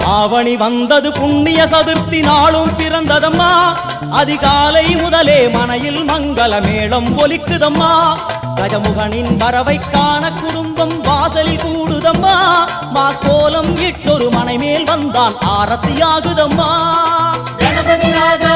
ஆவணி வந்தது புண்ணிய சதுர்த்தி நாளும் பிறந்ததம்மா அதிகாலை முதலே மனையில் மங்கள மேளம் ஒலிக்குதம்மா கஜமுகனின் வரவை காண குடும்பம் வாசலில் கூடுதம்மா மாக்கோலம் இட்டொரு மனை மேல் வந்தான் ஆரத்தியாகுதம்மா கணபதி ராஜா